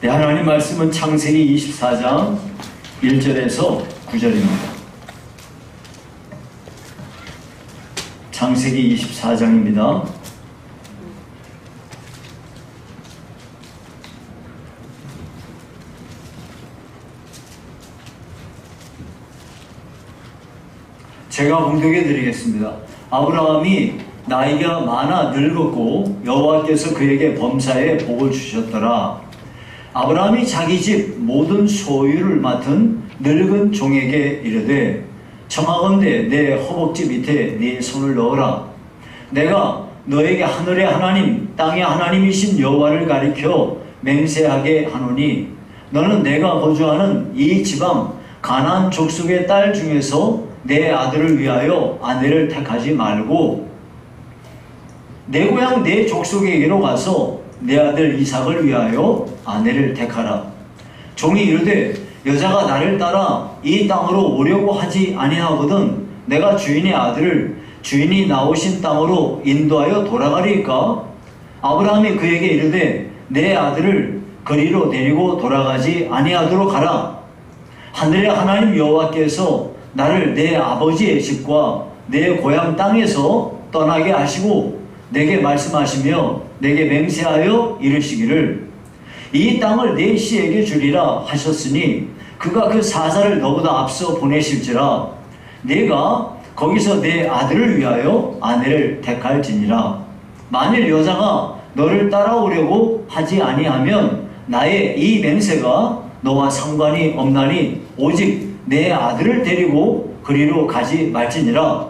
네, 하나님 말씀은 창세기 24장 1절에서 9절입니다. 창세기 24장입니다. 제가 봉독해 드리겠습니다. 아브라함이 나이가 많아 늙었고 여호와께서 그에게 범사에 복을 주셨더라. 아브라함이 자기 집 모든 소유를 맡은 늙은 종에게 이르되 청하건대 내 허벅지 밑에 네 손을 넣어라. 내가 너에게 하늘의 하나님 땅의 하나님이신 여호와를 가리켜 맹세하게 하노니 너는 내가 거주하는 이 지방 가나안 족속의 딸 중에서 내 아들을 위하여 아내를 택하지 말고 내 고향 내 족속에게로 가서 내 아들 이삭을 위하여 아내를 택하라. 종이 이르되 여자가 나를 따라 이 땅으로 오려고 하지 아니하거든 내가 주인의 아들을 주인이 나오신 땅으로 인도하여 돌아가리까? 아브라함이 그에게 이르되 내 아들을 거리로 데리고 돌아가지 아니하도록 하라. 하늘의 하나님 여호와께서 나를 내 아버지의 집과 내 고향 땅에서 떠나게 하시고 내게 말씀하시며 내게 맹세하여 이르시기를 이 땅을 내 씨에게 주리라 하셨으니 그가 그 사사를 너보다 앞서 보내실지라 내가 거기서 내 아들을 위하여 아내를 택할지니라. 만일 여자가 너를 따라오려고 하지 아니하면 나의 이 맹세가 너와 상관이 없나니 오직 내 아들을 데리고 그리로 가지 말지니라.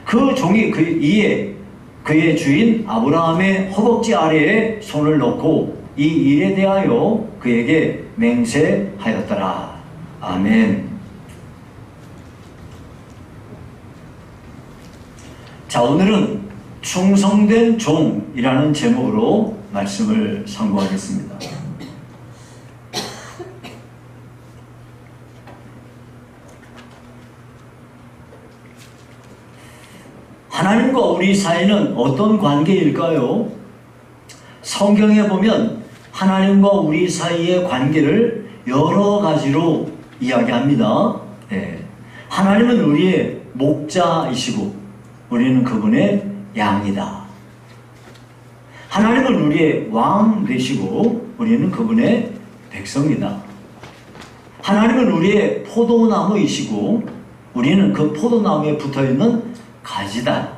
그 종이 그의 주인 아브라함의 허벅지 아래에 손을 넣고 이 일에 대하여 그에게 맹세하였더라. 아멘. 자, 오늘은 충성된 종이라는 제목으로 말씀을 상고하겠습니다. 하나님과 우리 사이는 어떤 관계일까요? 성경에 보면 하나님과 우리 사이의 관계를 여러 가지로 이야기합니다. 네. 하나님은 우리의 목자이시고 우리는 그분의 양이다. 하나님은 우리의 왕 되시고 우리는 그분의 백성이다. 하나님은 우리의 포도나무이시고 우리는 그 포도나무에 붙어있는 가지다.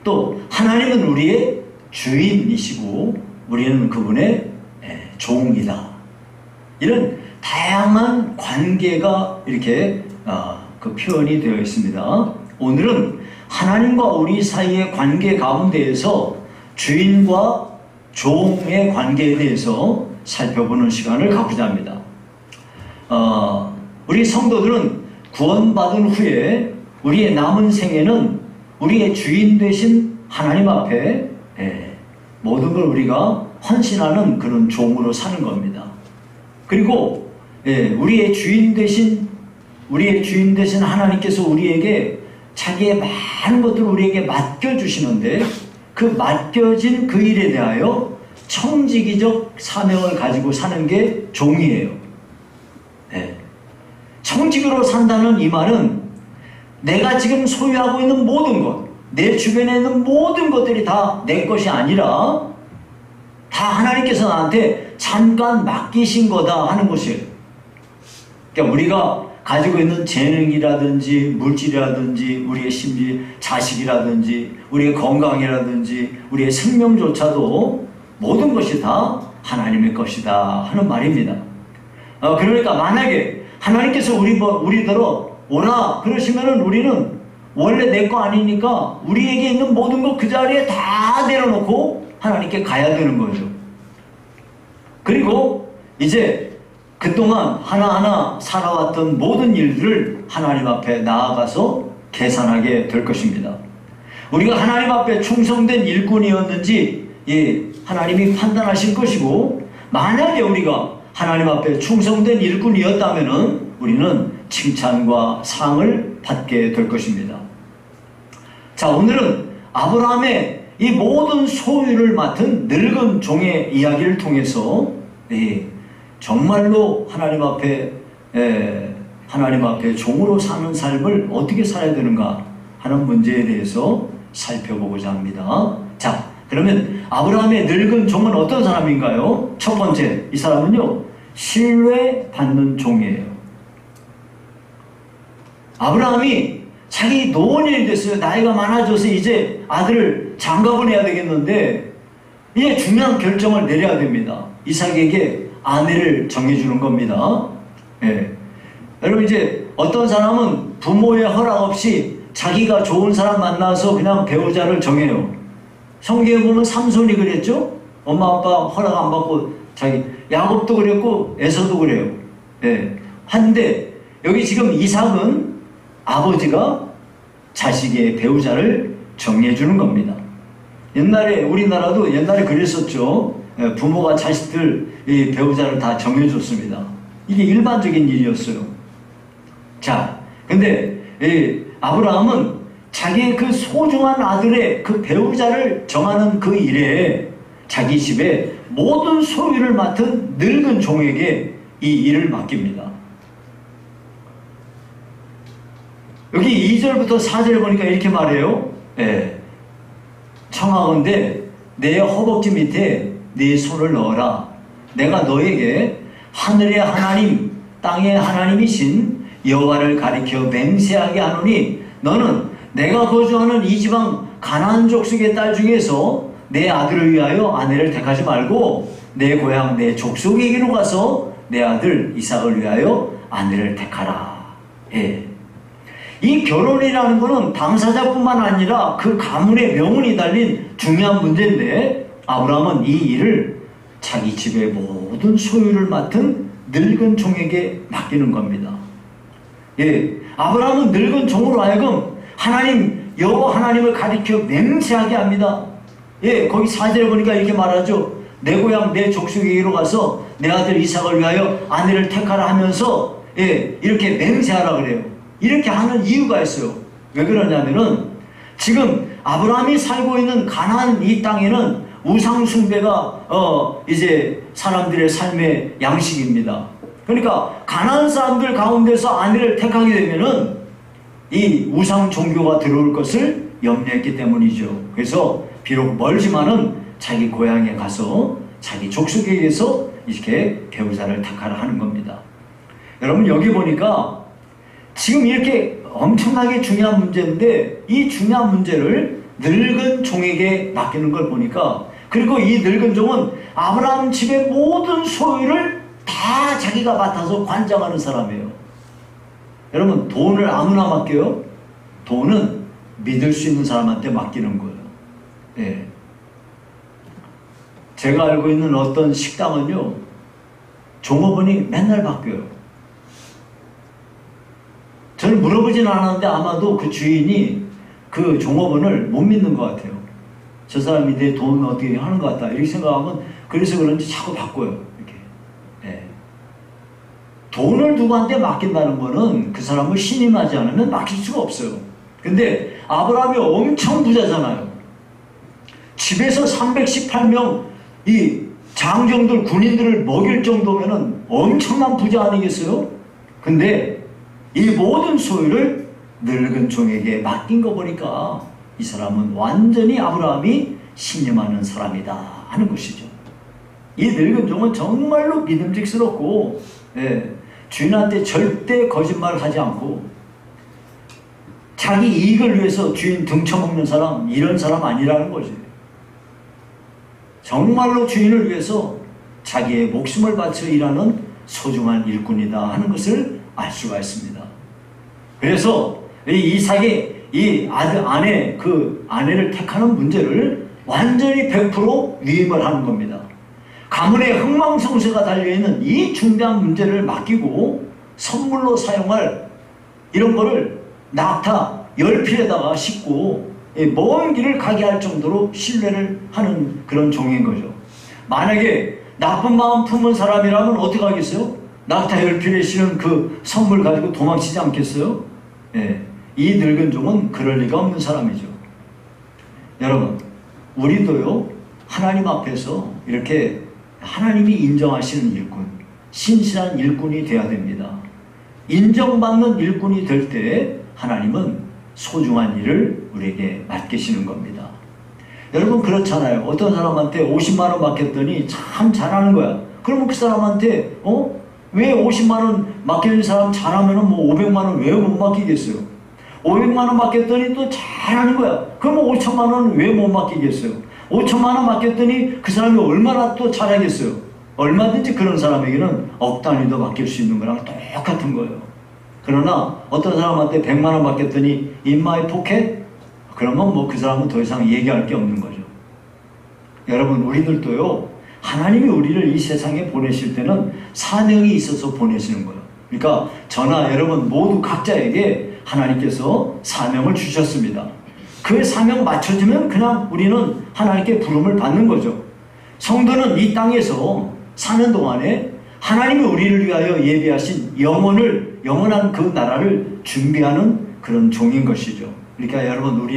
또 하나님은 우리의 주인이시고 우리는 그분의 종이다. 이런 다양한 관계가 이렇게 그 표현이 되어 있습니다. 오늘은 하나님과 우리 사이의 관계 가운데에서 주인과 종의 관계에 대해서 살펴보는 시간을 갖고자 합니다. 우리 성도들은 구원받은 후에 우리의 남은 생애는 우리의 주인 되신 하나님 앞에 모든 걸 우리가 헌신하는 그런 종으로 사는 겁니다. 그리고 우리의 주인 되신 하나님께서 우리에게 자기의 많은 것들을 우리에게 맡겨주시는데 그 맡겨진 그 일에 대하여 청지기적 사명을 가지고 사는 게 종이에요. 청지기로 산다는 이 말은 내가 지금 소유하고 있는 모든 것, 내 주변에 있는 모든 것들이 다 내 것이 아니라 다 하나님께서 나한테 잠깐 맡기신 거다 하는 것이에요. 그러니까 우리가 가지고 있는 재능이라든지 물질이라든지 우리의 심리, 자식이라든지 우리의 건강이라든지 우리의 생명조차도 모든 것이 다 하나님의 것이다 하는 말입니다. 그러니까 만약에 하나님께서 우리더러 오라 그러시면은 우리는 원래 내 거 아니니까 우리에게 있는 모든 것 그 자리에 다 내려놓고 하나님께 가야 되는 거죠. 그리고 이제 그동안 하나하나 살아왔던 모든 일들을 하나님 앞에 나아가서 계산하게 될 것입니다. 우리가 하나님 앞에 충성된 일꾼이었는지 하나님이 판단하실 것이고 만약에 우리가 하나님 앞에 충성된 일꾼이었다면 우리는 칭찬과 상을 받게 될 것입니다. 자, 오늘은 아브라함의 이 모든 소유를 맡은 늙은 종의 이야기를 통해서 정말로 하나님 앞에 종으로 사는 삶을 어떻게 살아야 되는가 하는 문제에 대해서 살펴보고자 합니다. 자, 그러면 아브라함의 늙은 종은 어떤 사람인가요? 첫 번째, 이 사람은요, 신뢰받는 종이에요. 아브라함이 자기 노년이 됐어요. 나이가 많아져서 이제 아들을 장가보내야 되겠는데 이제 중요한 결정을 내려야 됩니다. 이삭에게 아내를 정해주는 겁니다. 여러분, 이제 어떤 사람은 부모의 허락 없이 자기가 좋은 사람 만나서 그냥 배우자를 정해요. 성경에 보면 삼손이 그랬죠? 엄마 아빠 허락 안 받고 야곱도 그랬고 에서도 그래요. 한데 여기 지금 이삭은 아버지가 자식의 배우자를 정해주는 겁니다. 옛날에 우리나라도 옛날에 그랬었죠. 부모가 자식들 배우자를 다 정해줬습니다. 이게 일반적인 일이었어요. 자, 근데 아브라함은 자기의 그 소중한 아들의 그 배우자를 정하는 그 일에 자기 집에 모든 소유를 맡은 늙은 종에게 이 일을 맡깁니다. 여기 2절부터 4절에 보니까 이렇게 말해요. 청하건대 내 허벅지 밑에 네 손을 넣어라. 내가 너에게 하늘의 하나님 땅의 하나님이신 여호와를 가리켜 맹세하게 하노니 너는 내가 거주하는 이 지방 가나안 족속의 딸 중에서 내 아들을 위하여 아내를 택하지 말고 내 고향 내 족속에게로 가서 내 아들 이삭을 위하여 아내를 택하라. 이 결혼이라는 것은 당사자뿐만 아니라 그 가문의 명운이 달린 중요한 문제인데 아브라함은 이 일을 자기 집의 모든 소유를 맡은 늙은 종에게 맡기는 겁니다. 아브라함은 늙은 종으로 하여금 하나님 여호와 하나님을 가리켜 맹세하게 합니다. 거기 4절에 보니까 이렇게 말하죠. 내 고향 내 족속에게로 가서 내 아들 이삭을 위하여 아내를 택하라 하면서 이렇게 맹세하라 그래요. 이렇게 하는 이유가 있어요. 왜 그러냐면은 지금 아브라함이 살고 있는 가나안 이 땅에는 우상 숭배가 이제 사람들의 삶의 양식입니다. 그러니까 가나안 사람들 가운데서 아내를 택하게 되면은 이 우상 종교가 들어올 것을 염려했기 때문이죠. 그래서 비록 멀지만은 자기 고향에 가서 자기 족속에게서 이렇게 배우자를 택하라 하는 겁니다. 여러분, 여기 보니까 지금 이렇게 엄청나게 중요한 문제인데 이 중요한 문제를 늙은 종에게 맡기는 걸 보니까, 그리고 이 늙은 종은 아브라함 집의 모든 소유를 다 자기가 맡아서 관장하는 사람이에요. 여러분, 돈을 아무나 맡겨요? 돈은 믿을 수 있는 사람한테 맡기는 거예요. 제가 알고 있는 어떤 식당은요, 종업원이 맨날 바뀌어요. 저는 물어보진 않았는데 아마도 그 주인이 그 종업원을 못 믿는 것 같아요. 저 사람이 내 돈 어떻게 하는 것 같다 이렇게 생각하면, 그래서 그런지 자꾸 바꿔요. 이렇게. 돈을 누구한테 맡긴다는 거는 그 사람을 신임하지 않으면 맡길 수가 없어요. 근데 아브라함이 엄청 부자잖아요. 집에서 318명 이 장정들 군인들을 먹일 정도면은 엄청난 부자 아니겠어요? 근데 이 모든 소유를 늙은 종에게 맡긴 거 보니까 이 사람은 완전히 아브라함이 신임하는 사람이다 하는 것이죠. 이 늙은 종은 정말로 믿음직스럽고 주인한테 절대 거짓말을 하지 않고 자기 이익을 위해서 주인 등쳐먹는 사람, 이런 사람 아니라는 거지. 정말로 주인을 위해서 자기의 목숨을 바쳐 일하는 소중한 일꾼이다 하는 것을 알 수가 있습니다. 그래서 이 이삭의 이 아내를 택하는 문제를 완전히 100% 위임을 하는 겁니다. 가문의 흥망성쇠가 달려있는 이 중대한 문제를 맡기고 선물로 사용할 이런 거를 낙타 10필에다가 싣고 먼 길을 가게 할 정도로 신뢰를 하는 그런 종인 거죠. 만약에 나쁜 마음 품은 사람이라면 어떻게 하겠어요? 낙타 10필에 실은 그 선물 가지고 도망치지 않겠어요? 이 늙은 종은 그럴 리가 없는 사람이죠. 여러분, 우리도요, 하나님 앞에서 이렇게 하나님이 인정하시는 일꾼, 신실한 일꾼이 되어야 됩니다. 인정받는 일꾼이 될 때 하나님은 소중한 일을 우리에게 맡기시는 겁니다. 여러분 그렇잖아요. 어떤 사람한테 50만 원 맡겼더니 참 잘하는 거야. 그러면 그 사람한테 왜 50만 원 맡기는 사람 잘하면 뭐 500만 원 왜 못 맡기겠어요? 500만 원 맡겼더니 또 잘하는 거야. 그러면 5천만 원 왜 못 맡기겠어요? 5천만 원 맡겼더니 그 사람이 얼마나 또 잘하겠어요? 얼마든지 그런 사람에게는 억 단위도 맡길 수 있는 거랑 똑같은 거예요. 그러나 어떤 사람한테 100만 원 맡겼더니 in my pocket? 그러면 뭐 그 사람은 더 이상 얘기할 게 없는 거죠. 여러분 우리들도요, 하나님이 우리를 이 세상에 보내실 때는 사명이 있어서 보내시는 거예요. 그러니까 저나 여러분 모두 각자에게 하나님께서 사명을 주셨습니다. 그 사명 맞춰지면 그냥 우리는 하나님께 부름을 받는 거죠. 성도는 이 땅에서 사는 동안에 하나님이 우리를 위하여 예비하신 영원한 그 나라를 준비하는 그런 종인 것이죠. 그러니까 여러분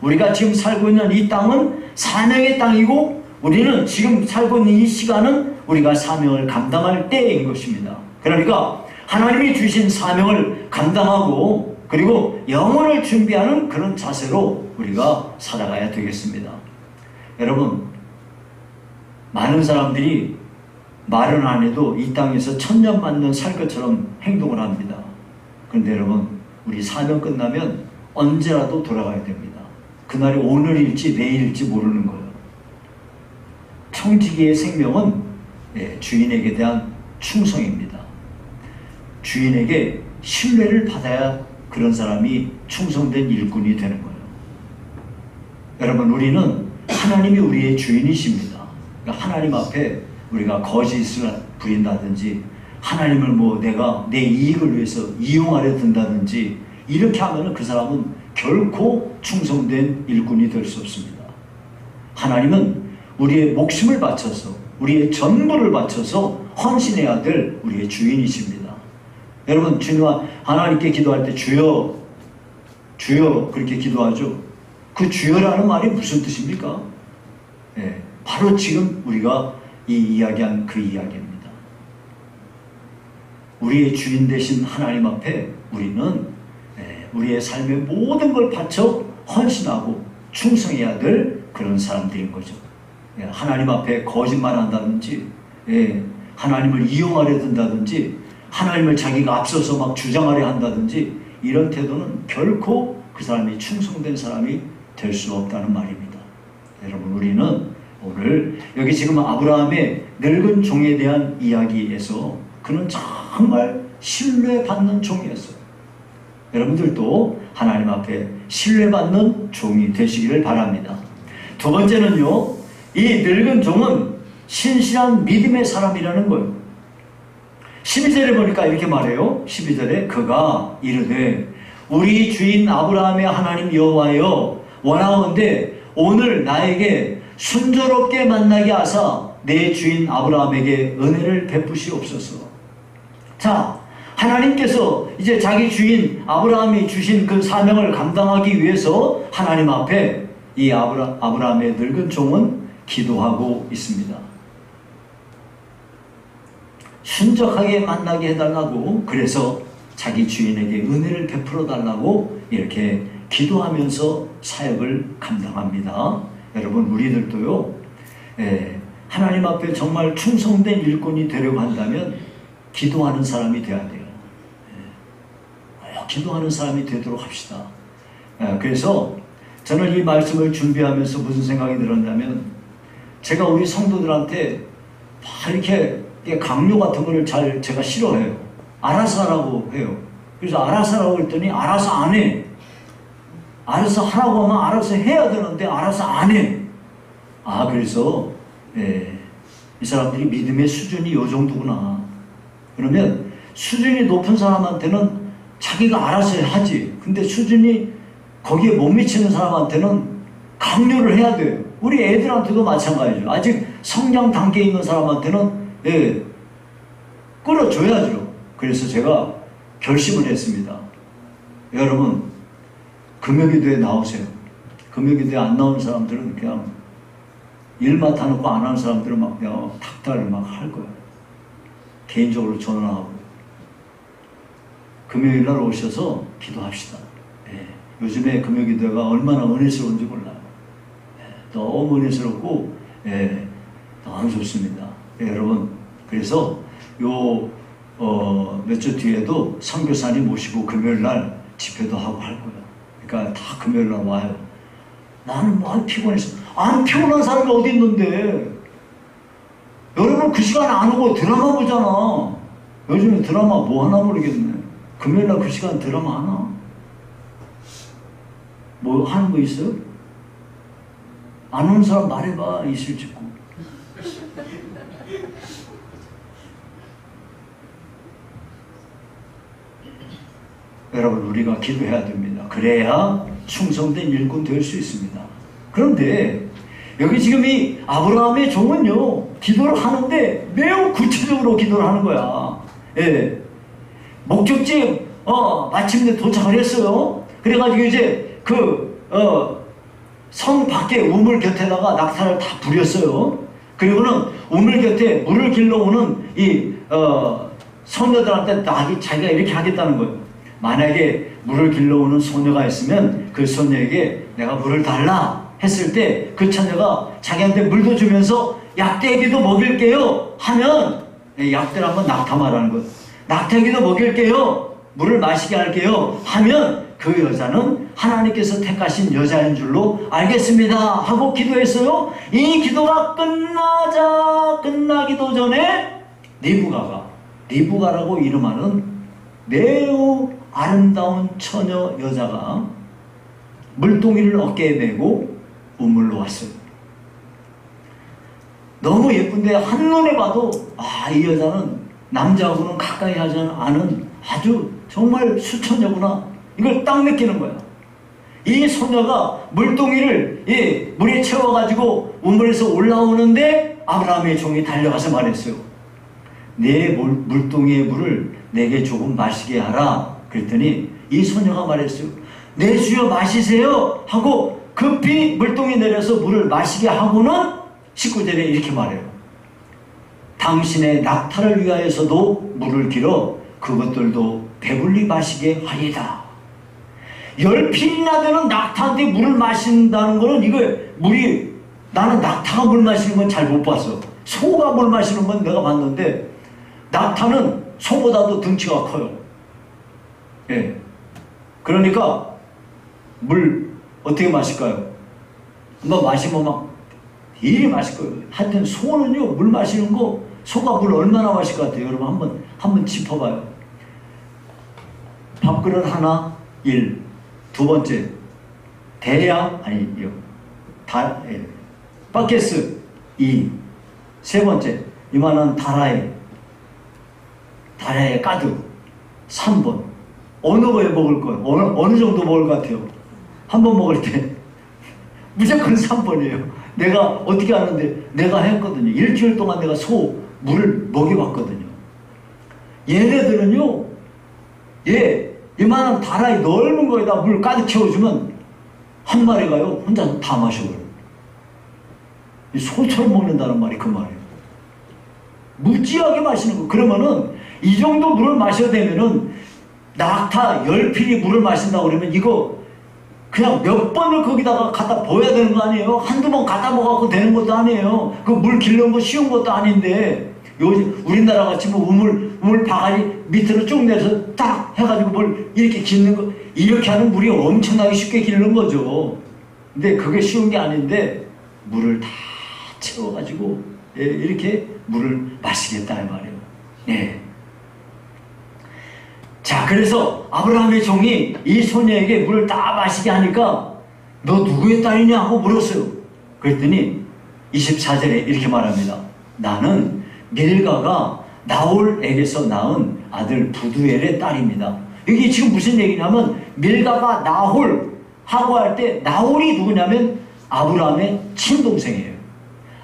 우리가 지금 살고 있는 이 땅은 사명의 땅이고 우리는 지금 살고 있는 이 시간은 우리가 사명을 감당할 때인 것입니다. 그러니까 하나님이 주신 사명을 감당하고 그리고 영혼을 준비하는 그런 자세로 우리가 살아가야 되겠습니다. 여러분 많은 사람들이 말은 안 해도 이 땅에서 천년만년 살 것처럼 행동을 합니다. 그런데 여러분 우리 사명 끝나면 언제라도 돌아가야 됩니다. 그날이 오늘일지 내일일지 모르는 거예요. 청지기의 생명은 주인에게 대한 충성입니다. 주인에게 신뢰를 받아야 그런 사람이 충성된 일꾼이 되는 거예요. 여러분 우리는 하나님이 우리의 주인이십니다. 그러니까 하나님 앞에 우리가 거짓을 부린다든지 하나님을 뭐 내가 내 이익을 위해서 이용하려 든다든지 이렇게 하면 그 사람은 결코 충성된 일꾼이 될 수 없습니다. 하나님은 우리의 목숨을 바쳐서 우리의 전부를 바쳐서 헌신해야 될 우리의 주인이십니다. 여러분 주님과 하나님께 기도할 때 주여 주여 그렇게 기도하죠. 그 주여라는 말이 무슨 뜻입니까? 바로 지금 우리가 이 이야기한 그 이야기입니다. 우리의 주인 되신 하나님 앞에 우리는 우리의 삶의 모든 걸 바쳐 헌신하고 충성해야 될 그런 사람들인 거죠. 하나님 앞에 거짓말 한다든지 하나님을 이용하려 든다든지 하나님을 자기가 앞서서 막 주장하려 한다든지 이런 태도는 결코 그 사람이 충성된 사람이 될 수 없다는 말입니다. 여러분 우리는 오늘 여기 지금 아브라함의 늙은 종에 대한 이야기에서 그는 정말 신뢰받는 종이었어요. 여러분들도 하나님 앞에 신뢰받는 종이 되시기를 바랍니다. 두 번째는요, 이 늙은 종은 신실한 믿음의 사람이라는 거예요. 12절에 보니까 이렇게 말해요. 12절에 그가 이르되 우리 주인 아브라함의 하나님 여호와여 원하건대 오늘 나에게 순조롭게 만나게 하사 내 주인 아브라함에게 은혜를 베푸시옵소서. 자, 하나님께서 이제 자기 주인 아브라함이 주신 그 사명을 감당하기 위해서 하나님 앞에 이 아브라함의 늙은 종은 기도하고 있습니다. 순적하게 만나게 해달라고, 그래서 자기 주인에게 은혜를 베풀어 달라고 이렇게 기도하면서 사역을 감당합니다. 여러분 우리들도요, 하나님 앞에 정말 충성된 일꾼이 되려고 한다면 기도하는 사람이 돼야 돼요. 기도하는 사람이 되도록 합시다. 그래서 저는 이 말씀을 준비하면서 무슨 생각이 들었냐면, 제가 우리 성도들한테 이렇게 강요 같은 거를 제가 싫어해요. 알아서 하라고 해요. 그래서 알아서 하라고 했더니 알아서 안 해. 알아서 하라고 하면 알아서 해야 되는데 알아서 안 해. 그래서 이 사람들이 믿음의 수준이 요 정도구나. 그러면 수준이 높은 사람한테는 자기가 알아서 하지. 근데 수준이 거기에 못 미치는 사람한테는 강요를 해야 돼요. 우리 애들한테도 마찬가지죠. 아직 성장 단계에 있는 사람한테는 끌어줘야죠. 그래서 제가 결심을 했습니다. 여러분 금요기도에 나오세요. 금요기도에 안 나오는 사람들은 그냥 일 맡아놓고 안 하는 사람들은 막 내가 닥달을 막 할 거야. 개인적으로 전화하고. 금요일 날 오셔서 기도합시다. 예. 요즘에 금요기도가 얼마나 은혜스러운지 몰라요. 예. 너무 은혜스럽고, 예. 너무 좋습니다. 예, 여러분. 그래서 몇 주 뒤에도 선교사님 모시고 금요일 날 집회도 하고 할 거예요. 그러니까 다 금요일 날 와요. 나는 뭐 피곤해서. 안 피곤한 사람이 어디 있는데. 여러분 그 시간 안 오고 드라마 보잖아. 요즘에 드라마 뭐 하나 모르겠네. 금요일 날 그 시간 드라마 하나? 뭐 하는 거 있어요? 안 오는 사람 말해봐. 있을지. 여러분 우리가 기도해야 됩니다. 그래야 충성된 일꾼 될 수 있습니다. 그런데 여기 지금 이 아브라함의 종은요 기도를 하는데 매우 구체적으로 기도를 하는 거야. 예. 목적지에 마침내 도착을 했어요. 그래가지고 이제 성 밖에 우물 곁에다가 낙타를 다 부렸어요. 그리고는 우물 곁에 물을 길러오는 이 소녀들한테 자기가 이렇게 하겠다는 거예요. 만약에 물을 길러오는 소녀가 있으면 그 소녀에게 내가 물을 달라 했을 때 그 처녀가 자기한테 물도 주면서 약대기도 먹일게요 하면, 약대라면 낙타 말하는 거예요. 낙태기도 먹일게요. 물을 마시게 할게요. 하면 그 여자는 하나님께서 택하신 여자인 줄로 알겠습니다 하고 기도했어요. 이 기도가 끝나기도 전에 리브가라고 이름하는 매우 아름다운 처녀 여자가 물동이를 어깨에 메고 우물로 왔어요. 너무 예쁜데 한눈에 봐도 이 여자는 남자하고는 가까이 하지 않은 아주 정말 수처녀구나. 이걸 딱 느끼는 거야. 이 소녀가 물동이를 물에 채워가지고 우물에서 올라오는데 아브라함의 종이 달려가서 말했어요. 내 물동이의 물을 내게 조금 마시게 하라. 그랬더니 이 소녀가 말했어요. 내 주여 마시세요 하고 급히 물동이 내려서 물을 마시게 하고는 19절에 이렇게 말해요. 당신의 낙타를 위하여서도 물을 길어 그것들도 배불리 마시게 하리다. 10필이나 되는 낙타한테 물을 마신다는 거는 나는 낙타가 물 마시는 건 잘 못 봤어. 소가 물 마시는 건 내가 봤는데 낙타는 소보다도 덩치가 커요. 예. 그러니까 물 어떻게 마실까요? 한번 마시면 막 되게 마실 거예요. 하여튼 소는요 물 마시는 거 소가 물 얼마나 마실 것 같아요? 여러분 한번 짚어봐요. 밥그릇 하나 1. 두 번째 대양 바켓스 2. 세 번째 이만한 다라에 가득 3번 어느 거에 먹을 거예요? 어느 정도 먹을 것 같아요? 한 번 먹을 때 무조건 3번이에요. 내가 어떻게 하는데 내가 했거든요. 일주일 동안 내가 물을 먹여봤거든요. 얘네들은요 이만한 다라이 넓은 거에다 물 가득 채워주면 한 마리가요 혼자 다 마셔버려요. 소처럼 먹는다는 말이 그 말이에요. 무지하게 마시는 거. 그러면은 이 정도 물을 마셔야 되면은 낙타 10필이 물을 마신다고 그러면 이거 그냥 몇 번을 거기다가 갖다 부어야 되는 거 아니에요? 한두 번 갖다 먹어갖고 되는 것도 아니에요. 그 물 길러는 거 쉬운 것도 아닌데 요즘 우리나라 같이 뭐 우물 바가지 밑으로 쭉 내서 딱 해가지고 뭘 이렇게 깃는 거, 이렇게 하는 물이 엄청나게 쉽게 기르는 거죠. 근데 그게 쉬운 게 아닌데 물을 다 채워가지고 이렇게 물을 마시겠다 이 말이에요. 네. 자, 그래서 아브라함의 종이 이 소녀에게 물을 다 마시게 하니까 너 누구의 딸이냐 하고 물었어요. 그랬더니 24절에 이렇게 말합니다. 나는 밀가가 나홀에게서 낳은 아들 부두엘의 딸입니다. 이게 지금 무슨 얘기냐면 밀가가 나홀 하고 할 때 나홀이 누구냐면 아브라함의 친동생이에요.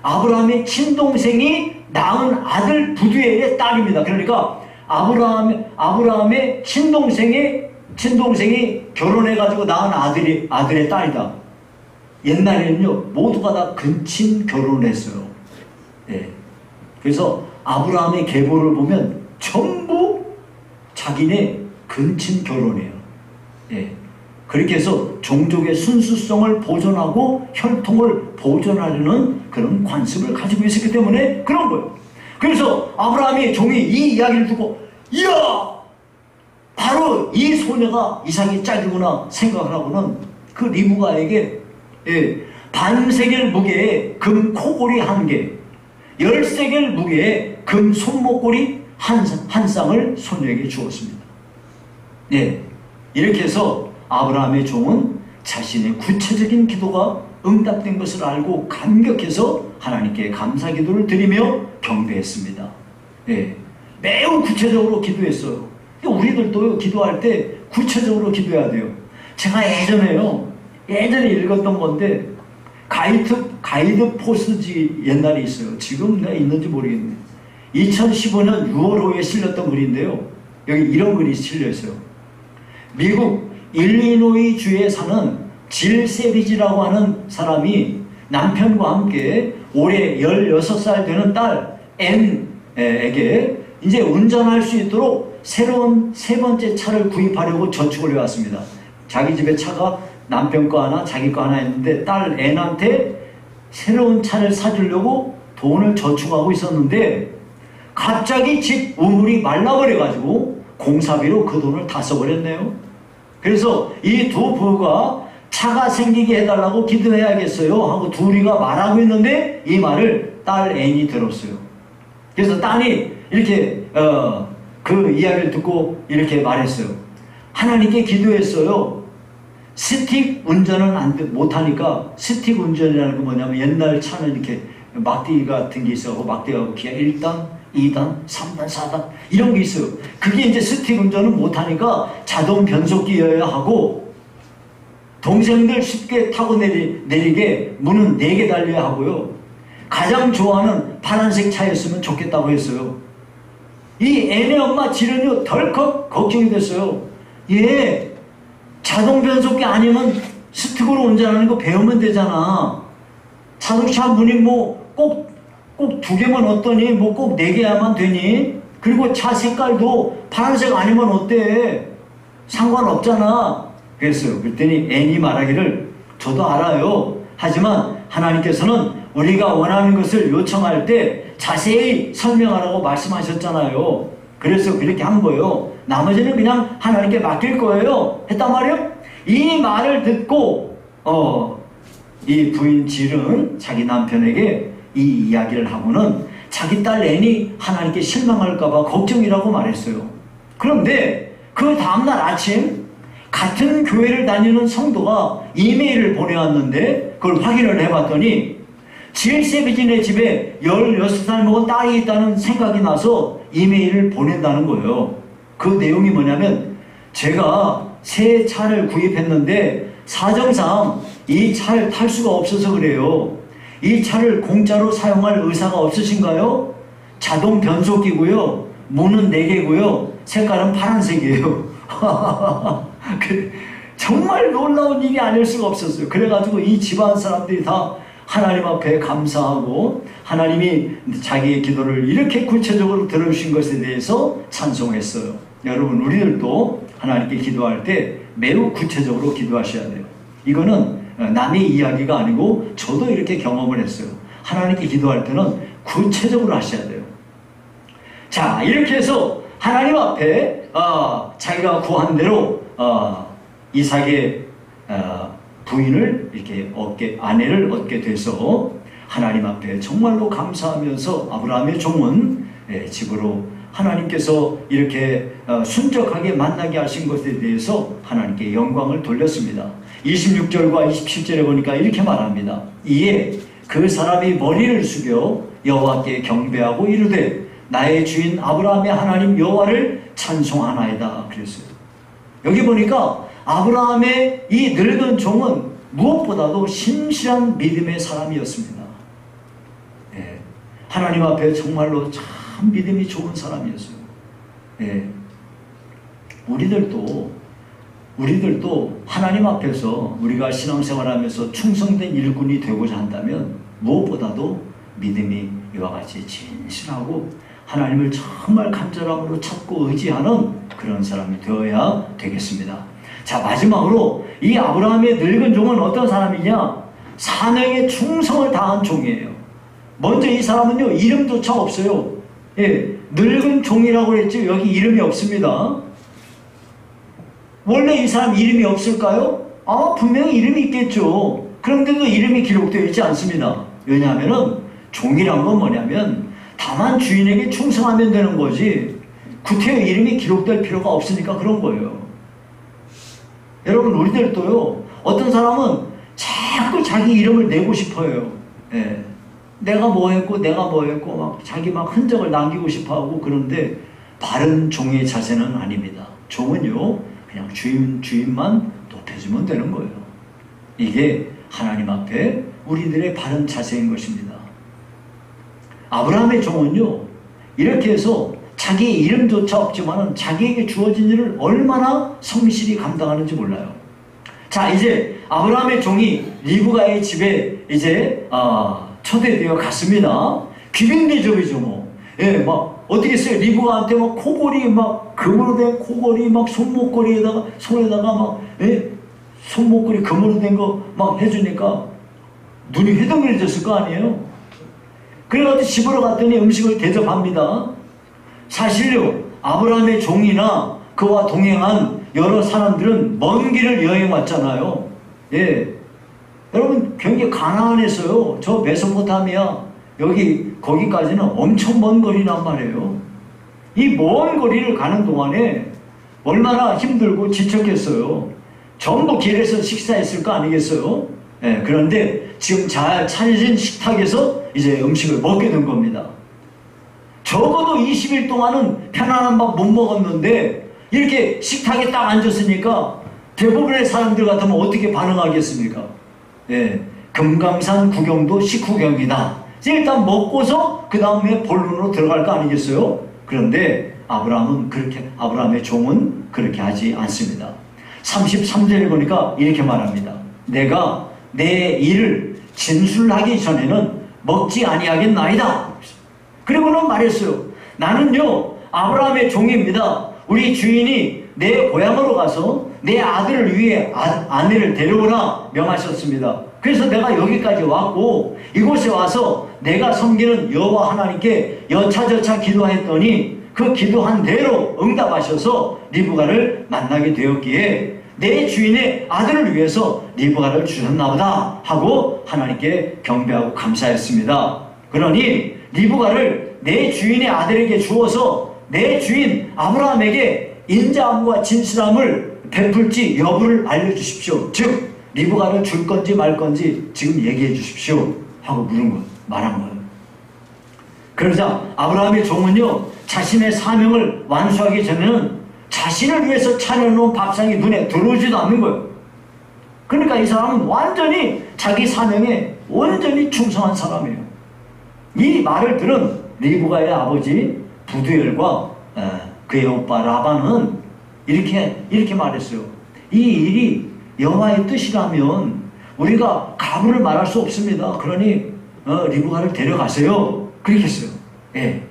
아브라함의 친동생이 낳은 아들 부두엘의 딸입니다. 그러니까 아브라함의 친동생이 결혼해가지고 낳은 아들의 딸이다. 옛날에는요 모두가 다 근친 결혼을 했어요. 예. 그래서 아브라함의 계보를 보면 전부 자기네 근친 결혼이에요. 예. 그렇게 해서 종족의 순수성을 보존하고 혈통을 보존하려는 그런 관습을 가지고 있었기 때문에 그런 거예요. 그래서 아브라함의 종이 이 이야기를 듣고 이야! 바로 이 소녀가 이삭의 짝이구나 생각을 하고는 그 리브가에게 반세겔 무게의 금 코골이 1개, 10세겔 무게의 금 손목걸이 한 쌍을 소녀에게 주었습니다. 이렇게 해서 아브라함의 종은 자신의 구체적인 기도가 응답된 것을 알고 감격해서 하나님께 감사 기도를 드리며 경배했습니다. 매우 구체적으로 기도했어요. 우리들도 기도할 때 구체적으로 기도해야 돼요. 제가 예전에 읽었던 건데 가이드 포스지 옛날에 있어요. 지금 내가 있는지 모르겠네. 2015년 6월호에 실렸던 글인데요. 여기 이런 글이 실려 있어요. 미국 일리노이 주에 사는 질 세비지라고 하는 사람이 남편과 함께 올해 16살 되는 딸 앤에게 이제 운전할 수 있도록 새로운 3번째 차를 구입하려고 저축을 해왔습니다. 자기 집에 차가 남편 거 하나 자기 거 하나 있는데 딸 앤한테 새로운 차를 사주려고 돈을 저축하고 있었는데 갑자기 집 우물이 말라버려가지고 공사비로 그 돈을 다 써버렸네요. 그래서 이 두 부부가 차가 생기게 해달라고 기도해야겠어요 하고 둘이가 말하고 있는데 이 말을 딸 앤이 들었어요. 그래서 딸이 이렇게 그 이야기를 듣고 이렇게 말했어요. 하나님께 기도했어요. 스틱 운전은 못하니까, 스틱 운전이라는 건 뭐냐면 옛날 차는 이렇게 막대기 같은 게 있어서 막대기하고 기아 1단, 2단, 3단, 4단 이런 게 있어요. 그게 이제 스틱 운전은 못하니까 자동 변속기여야 하고 동생들 쉽게 타고 내리게 문은 4개 달려야 하고요. 가장 좋아하는 파란색 차였으면 좋겠다고 했어요. 이 애네 엄마 지른요 덜컥 걱정이 됐어요. 얘 자동 변속기 아니면 스틱으로 운전하는 거 배우면 되잖아. 자동차 문이 뭐 꼭 2개만 어떠니? 뭐 꼭 4개야만 되니? 그리고 차 색깔도 파란색 아니면 어때? 상관없잖아. 그랬어요. 그랬더니 앤이 말하기를 저도 알아요. 하지만 하나님께서는 우리가 원하는 것을 요청할 때 자세히 설명하라고 말씀하셨잖아요. 그래서 그렇게 한 거예요. 나머지는 그냥 하나님께 맡길 거예요. 했단 말이에요. 이 말을 듣고 이 부인 질은 자기 남편에게 이 이야기를 하고는 자기 딸 앤이 하나님께 실망할까봐 걱정이라고 말했어요. 그런데 그 다음날 아침 같은 교회를 다니는 성도가 이메일을 보내왔는데 그걸 확인을 해봤더니 질세비진의 집에 16살 먹은 딸이 있다는 생각이 나서 이메일을 보낸다는 거예요. 그 내용이 뭐냐면 제가 새 차를 구입했는데 사정상 이 차를 탈 수가 없어서 그래요. 이 차를 공짜로 사용할 의사가 없으신가요? 자동 변속기고요. 문은 4개고요. 색깔은 파란색이에요. 정말 놀라운 일이 아닐 수가 없었어요. 그래가지고 이 집안 사람들이 다 하나님 앞에 감사하고 하나님이 자기의 기도를 이렇게 구체적으로 들어주신 것에 대해서 찬송했어요. 여러분 우리들도 하나님께 기도할 때 매우 구체적으로 기도하셔야 돼요. 이거는 남의 이야기가 아니고 저도 이렇게 경험을 했어요. 하나님께 기도할 때는 구체적으로 하셔야 돼요. 자, 이렇게 해서 하나님 앞에 자기가 구한 대로 이삭의 부인을 이렇게 아내를 얻게 돼서 하나님 앞에 정말로 감사하면서 아브라함의 종은 집으로 하나님께서 이렇게 순적하게 만나게 하신 것에 대해서 하나님께 영광을 돌렸습니다. 26절과 27절에 보니까 이렇게 말합니다. 이에 그 사람이 머리를 숙여 여호와께 경배하고 이르되 나의 주인 아브라함의 하나님 여호와를 찬송하나이다 그랬어요. 여기 보니까 아브라함의 이 늙은 종은 무엇보다도 신실한 믿음의 사람이었습니다. 하나님 앞에 정말로 참 믿음이 좋은 사람이었어요. 우리들도 우리들도 하나님 앞에서 우리가 신앙생활하면서 충성된 일꾼이 되고자 한다면 무엇보다도 믿음이 이와 같이 진실하고 하나님을 정말 간절함으로 찾고 의지하는 그런 사람이 되어야 되겠습니다. 자, 마지막으로 이 아브라함의 늙은 종은 어떤 사람이냐? 사명에 충성을 다한 종이에요. 먼저 이 사람은요, 이름조차 없어요. 예, 늙은 종이라고 그랬죠. 여기 이름이 없습니다. 원래 이 사람 이름이 없을까요? 분명히 이름이 있겠죠. 그런데도 이름이 기록되어 있지 않습니다. 왜냐하면 종이란 건 뭐냐면 다만 주인에게 충성하면 되는 거지 구태여 이름이 기록될 필요가 없으니까 그런 거예요. 여러분, 우리들도요, 어떤 사람은 자꾸 자기 이름을 내고 싶어요. 예. 내가 뭐 했고 막 자기 막 흔적을 남기고 싶어 하고. 그런데 바른 종의 자세는 아닙니다. 종은요, 그냥 주인만 높여주면 되는 거예요. 이게 하나님 앞에 우리들의 바른 자세인 것입니다. 아브라함의 종은요, 이렇게 해서 자기의 이름조차 없지만은 자기에게 주어진 일을 얼마나 성실히 감당하는지 몰라요. 자, 이제 아브라함의 종이 리브가의 집에 이제 초대되어 갔습니다. 귀빈 대접이죠, 뭐. 예, 막 어떻게 했어요? 리브가한테 막 코골이 막 금으로 된 코골이 막 손목걸이에다가 손에다가 막 손목걸이 금으로 된 거 막 해주니까 눈이 회동해졌을 거 아니에요? 그래가지고 집으로 갔더니 음식을 대접합니다. 사실요, 아브라함의 종이나 그와 동행한 여러 사람들은 먼 길을 여행 왔잖아요. 예, 여러분, 굉장히 가나안에서요, 저 메소포타미아 거기까지는 엄청 먼 거리란 말이에요. 이 먼 거리를 가는 동안에 얼마나 힘들고 지쳤겠어요. 전부 길에서 식사했을 거 아니겠어요? 예, 그런데 지금 잘 차려진 식탁에서 이제 음식을 먹게 된 겁니다. 적어도 20일 동안은 편안한 밥 못 먹었는데 이렇게 식탁에 딱 앉았으니까 대부분의 사람들 같으면 어떻게 반응하겠습니까? 예, 금강산 구경도 식후경이다. 일단 먹고서 그 다음에 본론으로 들어갈 거 아니겠어요? 그런데 아브라함의 종은 그렇게 하지 않습니다. 33절에 보니까 이렇게 말합니다. 내가 내 일을 진술하기 전에는 먹지 아니하겠나이다. 그리고는 말했어요. 나는요, 아브라함의 종입니다. 우리 주인이 내 고향으로 가서 내 아들을 위해 아내를 데려오라 명하셨습니다. 그래서 내가 여기까지 왔고 이곳에 와서 내가 섬기는 여호와 하나님께 여차저차 기도했더니 그 기도한 대로 응답하셔서 리브가를 만나게 되었기에 내 주인의 아들을 위해서 리브가를 주셨나보다 하고 하나님께 경배하고 감사했습니다. 그러니 리브가를 내 주인의 아들에게 주어서 내 주인 아브라함에게 인자함과 진실함을 베풀지 여부를 알려주십시오. 즉 리브가를 줄 건지 말 건지 지금 얘기해 주십시오 하고 말한 거예요. 그러자 아브라함의 종은요, 자신의 사명을 완수하기 전에는 자신을 위해서 차려놓은 밥상이 눈에 들어오지도 않는 거예요. 그러니까 이 사람은 완전히 자기 사명에 완전히 충성한 사람이에요. 이 말을 들은 리브가의 아버지 부두엘과 그의 오빠 라반은 이렇게 말했어요. 이 일이 여호와의 뜻이라면 우리가 가부를 말할 수 없습니다. 그러니 리브가를 데려가세요. 그렇게 했어요. 예.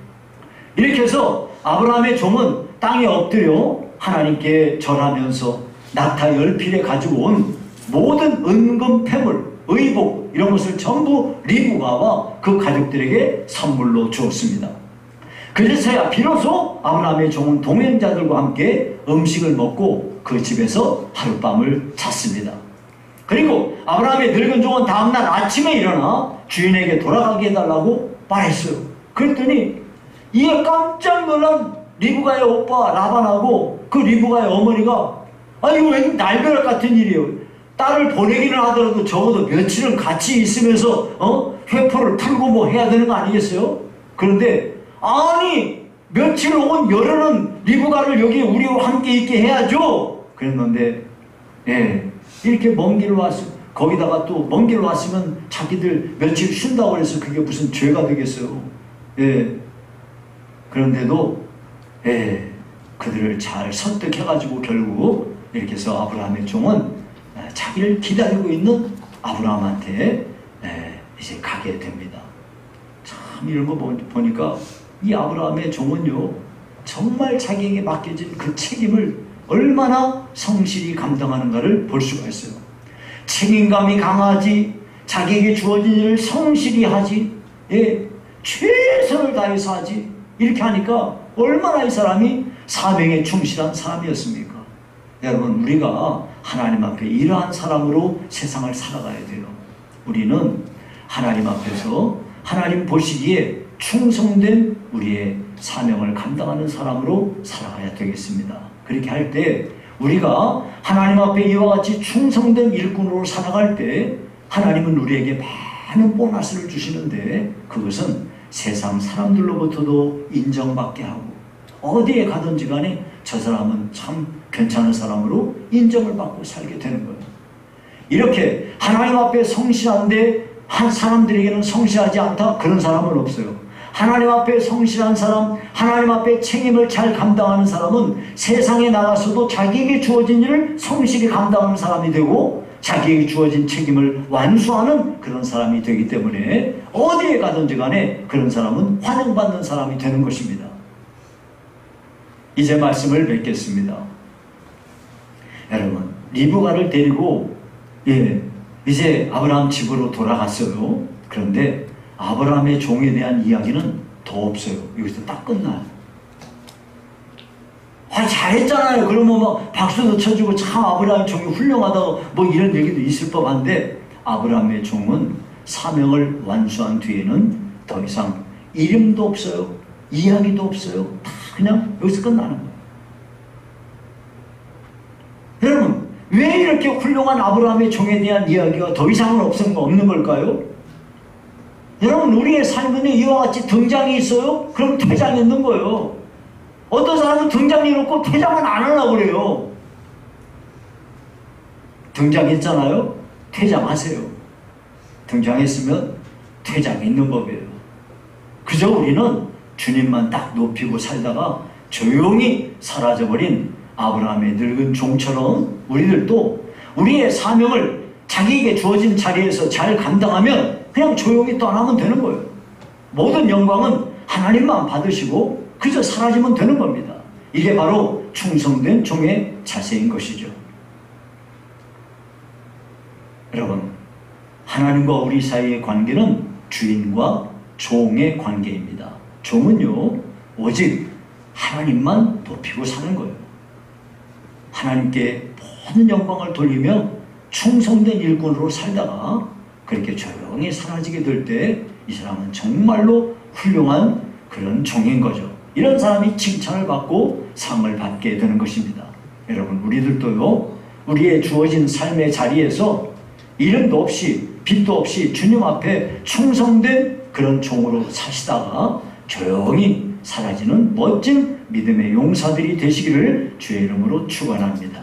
이렇게 해서 아브라함의 종은 땅에 엎드려 하나님께 절하면서 낙타 10필에 가지고 온 모든 은금 폐물, 의복 이런 것을 전부 리브가와 그 가족들에게 선물로 주었습니다. 그래서야 비로소 아브라함의 종은 동행자들과 함께 음식을 먹고 그 집에서 하룻밤을 잤습니다. 그리고 아브라함의 늙은 종은 다음날 아침에 일어나 주인에게 돌아가게 해달라고 말했어요. 그랬더니 이에 깜짝 놀란 리브가의 오빠 라반하고 그 리브가의 어머니가 이거 왜 날벼락 같은 일이에요. 딸을 보내기는 하더라도 적어도 며칠은 같이 있으면서 회포를 풀고 뭐 해야 되는 거 아니겠어요? 그런데 아니 며칠 혹은 열흘은 리브가를 여기 우리와 함께 있게 해야죠. 그랬는데 이렇게 먼 길을 거기다가 또 먼 길을 왔으면 자기들 며칠 쉰다고 해서 그게 무슨 죄가 되겠어요. 그런데도 그들을 잘 설득해가지고 결국 이렇게 해서 아브라함의 종은 자기를 기다리고 있는 아브라함한테 이제 가게 됩니다. 참 이런 거 보니까 이 아브라함의 종은요, 정말 자기에게 맡겨진 그 책임을 얼마나 성실히 감당하는가를 볼 수가 있어요. 책임감이 강하지, 자기에게 주어진 일을 성실히 하지, 최선을 다해서 하지, 이렇게 하니까 얼마나 이 사람이 사명에 충실한 사람이었습니까? 여러분, 우리가 하나님 앞에 이러한 사람으로 세상을 살아가야 돼요. 우리는 하나님 앞에서 하나님 보시기에 충성된 우리의 사명을 감당하는 사람으로 살아가야 되겠습니다. 그렇게 할 때 우리가 하나님 앞에 이와 같이 충성된 일꾼으로 살아갈 때 하나님은 우리에게 많은 보너스를 주시는데, 그것은 세상 사람들로부터도 인정받게 하고 어디에 가든지 간에 저 사람은 참 괜찮은 사람으로 인정을 받고 살게 되는 거예요. 이렇게 하나님 앞에 성실한데 한 사람들에게는 성실하지 않다, 그런 사람은 없어요. 하나님 앞에 성실한 사람, 하나님 앞에 책임을 잘 감당하는 사람은 세상에 나가서도 자기에게 주어진 일을 성실히 감당하는 사람이 되고 자기에게 주어진 책임을 완수하는 그런 사람이 되기 때문에 어디에 가든지 간에 그런 사람은 환영받는 사람이 되는 것입니다. 이제 말씀을 맺겠습니다. 여러분, 리브가를 데리고 이제 아브라함 집으로 돌아갔어요. 그런데 아브라함의 종에 대한 이야기는 더 없어요. 여기서 딱 끝나요. 잘했잖아요. 그러면 막 박수도 쳐주고 참 아브라함의 종이 훌륭하다고 뭐 이런 얘기도 있을 법한데, 아브라함의 종은 사명을 완수한 뒤에는 더 이상 이름도 없어요. 이야기도 없어요. 다 그냥 여기서 끝나는 거예요. 여러분, 왜 이렇게 훌륭한 아브라함의 종에 대한 이야기가 더 이상은 없는 걸까요? 여러분, 우리의 삶에는 이와 같이 등장이 있어요? 그럼 퇴장이 있는 거예요. 어떤 사람은 등장이 있고 퇴장은 안 하려고 그래요. 등장했잖아요? 퇴장하세요. 등장했으면 퇴장이 있는 법이에요. 그저 우리는 주님만 딱 높이고 살다가 조용히 사라져버린 아브라함의 늙은 종처럼 우리들도 우리의 사명을 자기에게 주어진 자리에서 잘 감당하면 그냥 조용히 떠나면 되는 거예요. 모든 영광은 하나님만 받으시고 그저 사라지면 되는 겁니다. 이게 바로 충성된 종의 자세인 것이죠. 여러분, 하나님과 우리 사이의 관계는 주인과 종의 관계입니다. 종은요, 오직 하나님만 높이고 사는 거예요. 하나님께 모든 영광을 돌리며 충성된 일꾼으로 살다가 그렇게 조용히 사라지게 될 때 이 사람은 정말로 훌륭한 그런 종인 거죠. 이런 사람이 칭찬을 받고 상을 받게 되는 것입니다. 여러분, 우리들도요, 우리의 주어진 삶의 자리에서 이름도 없이 빚도 없이 주님 앞에 충성된 그런 종으로 사시다가 조용히 사라지는 멋진 믿음의 용사들이 되시기를 주의 이름으로 축원합니다.